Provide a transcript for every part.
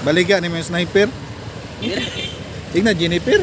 Baliga ni may sniper. Tingnan Jennifer.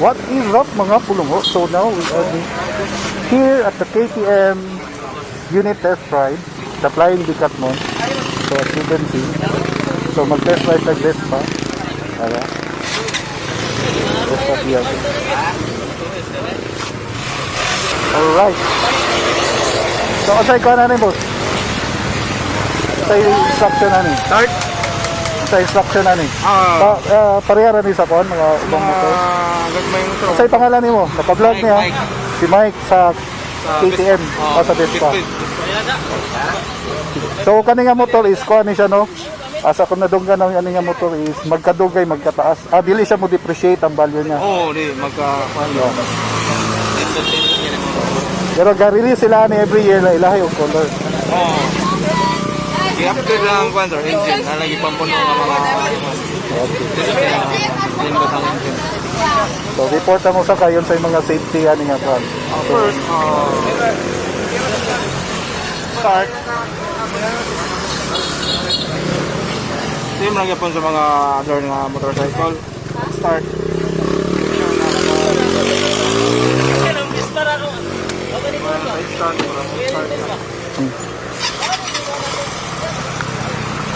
What is up mga pulungo? So now we are here at the KTM unit test ride, the Flying Decathlon. So as you can see, so mag-test ride like this pa. Alright. Alright. So asay ka na rin boss? Asay instruction na rin? Start? Sa instruction na ni. Pareha rin sa kon mga ubang motor. Sa pangalan nimo, naka-vlog niya si Mike sa KTM o sa Vespa. So kani nga motor is ko ani siya no. Asa ko nadunggan ang ani nga motor is magkadugay magkataas. Dili siya mo depreciate ang value niya. Di magka Pero ga-release sila ni every year na ilahi og color. I-upgrade lang ang kwanto, engine, nalagi pampuno ng mga So report mo sa kayon sa mga safety ani nga pan. First, start. Same lang yapon sa mga other nga motorcycle. Start.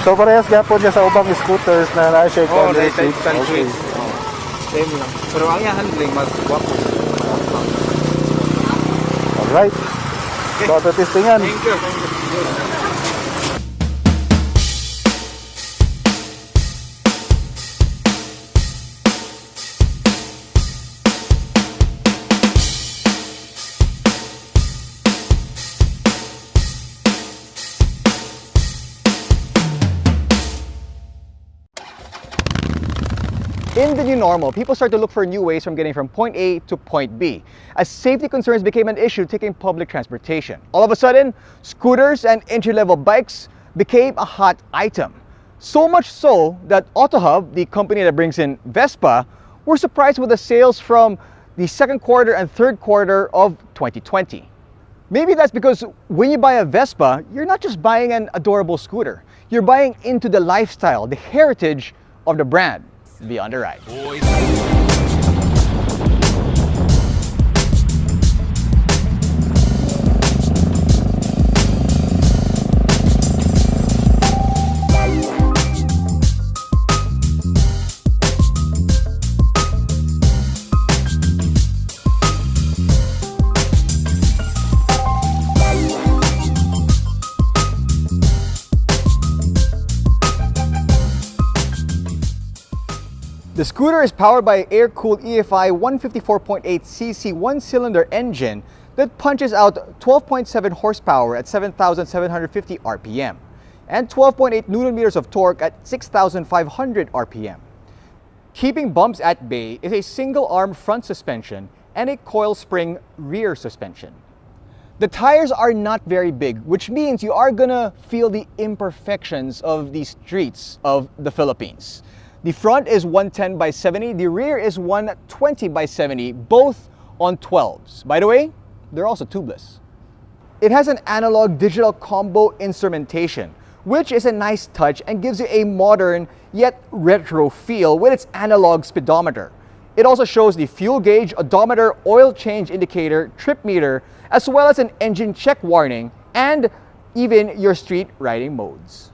So parehas gapon siya sa ubang scooters na na-shake Oh, on the type switch. switch. Oh. Same lang. Pero ang iya handling mas wapo. Alright. So ato testingan. Thank you. In the new normal, people start to look for new ways from getting from point A to point B, as safety concerns became an issue taking public transportation. All of a sudden, scooters and entry-level bikes became a hot item. So much so that AutoHub, the company that brings in Vespa, were surprised with the sales from the second quarter and third quarter of 2020. Maybe that's because when you buy a Vespa, you're not just buying an adorable scooter. You're buying into the lifestyle, the heritage of the brand. Be on the ride. The scooter is powered by an air-cooled EFI 154.8cc one-cylinder engine that punches out 12.7 horsepower at 7,750 RPM and 12.8 Nm of torque at 6,500 RPM. Keeping bumps at bay is a single-arm front suspension and a coil spring rear suspension. The tires are not very big, which means you are gonna feel the imperfections of the streets of the Philippines. The front is 110 by 70, the rear is 120 by 70, both on 12s. By the way, they're also tubeless. It has an analog digital combo instrumentation, which is a nice touch and gives you a modern yet retro feel with its analog speedometer. It also shows the fuel gauge, odometer, oil change indicator, trip meter, as well as an engine check warning and even your street riding modes.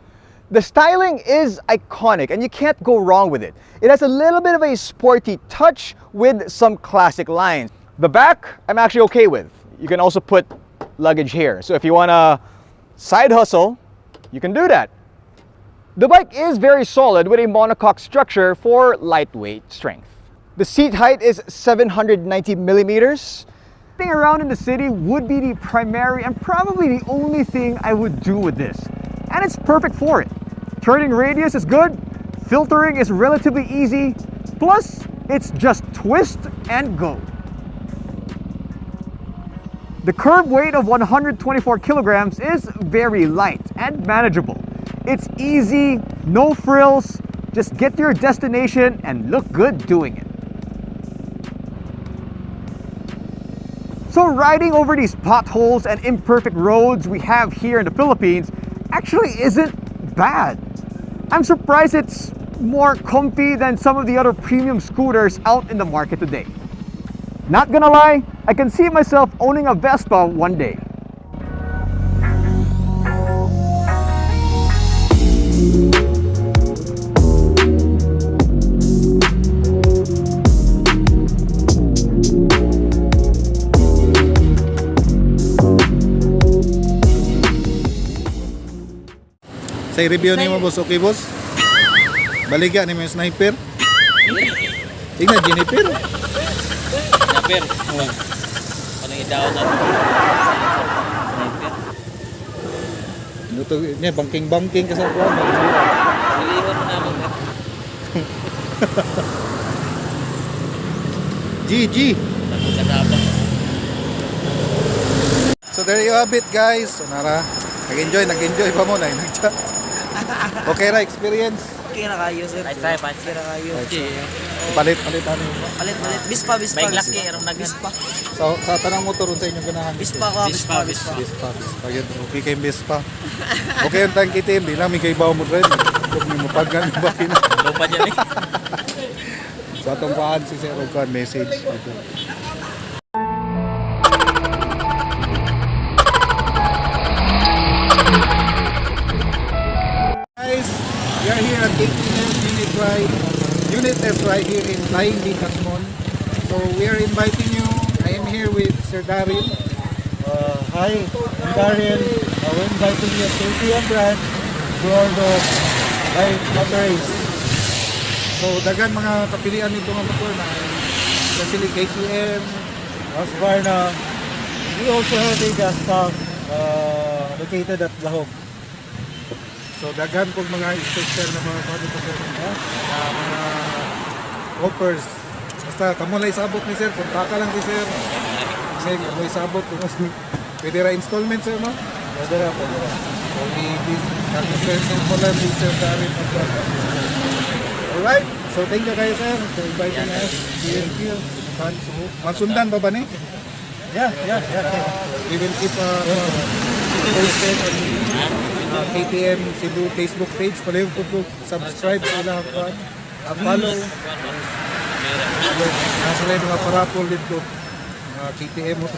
The styling is iconic and you can't go wrong with it. It has a little bit of a sporty touch with some classic lines. The back, I'm actually okay with. You can also put luggage here. So if you want to side hustle, you can do that. The bike is very solid with a monocoque structure for lightweight strength. The seat height is 790 millimeters. Getting around in the city would be the primary and probably the only thing I would do with this. And it's perfect for it. Turning radius is good, filtering is relatively easy, plus it's just twist and go. The curb weight of 124 kilograms is very light and manageable. It's easy, no frills, just get to your destination and look good doing it. So riding over these potholes and imperfect roads we have here in the Philippines actually isn't bad. I'm surprised it's more comfy than some of the other premium scooters out in the market today. Not gonna lie, I can see myself owning a Vespa one day. Say review ni mo boss, okay boss? Baliga ni mo yung sniper. Tingnan Juniper. Sniper. Anong idaw na? Sniper. Ito niya banking ka sa kuwan. Niliwan mo namin. GG. So there you have it guys. So nara, nag-enjoy pa mo na nagchat. Okay ra experience. Okay na kayo, sir. Ay, try pa. Okay na kayo. Palit ano. Palit. Bispa. Bike laki, arong Bispa. Sa tanang motor sa inyong ganahan. Bispa. Yun, okay kay Bispa. Okay yung tanki team, di namin kay bawo mo rin. Huwag mo mapagan ba kina. Lupa dyan eh. Sa atong paan si Sir Rogan message dito. Flying Decathlon. So we are inviting you. I am here with Sir Daryl. Hi, I'm Daryl. We're inviting you to evmard by Motorace. So dagan mga kapilian nito nga motor na sila KTM, Husqvarna. We also have a gas tank located at Lahog. so daghan kog mga special na mga product mga offers. Basta kamo lang isabot ni sir, kontak lang ni sir. Kasi kamo isabot kung pwede ra installment sir no? Pwede na. So i-present mo lang ni sir Daryl. Alright, so thank you kayo sir for inviting us. Thank you. Masundan pa ba ni? Yeah. We will keep posted on KTM Cebu Facebook page. Palayo po subscribe sa ilang follow. Nasa rin mga parapol dito. Mga KTM mo.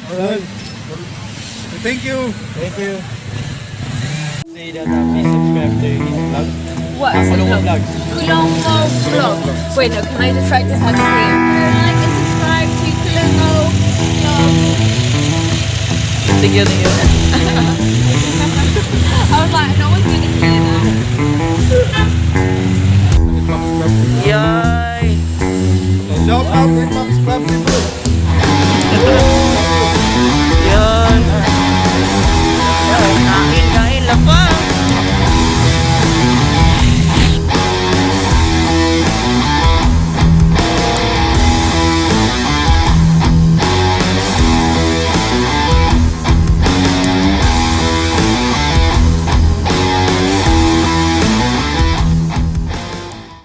Alright. Thank you. Say that please subscribe to his vlog. What? Kulongo vlog. Wait, no, can I just practice how to say it? Like and subscribe to Kulongo vlog. Thank you. I was like, no one's gonna hear that. Yay! Shout out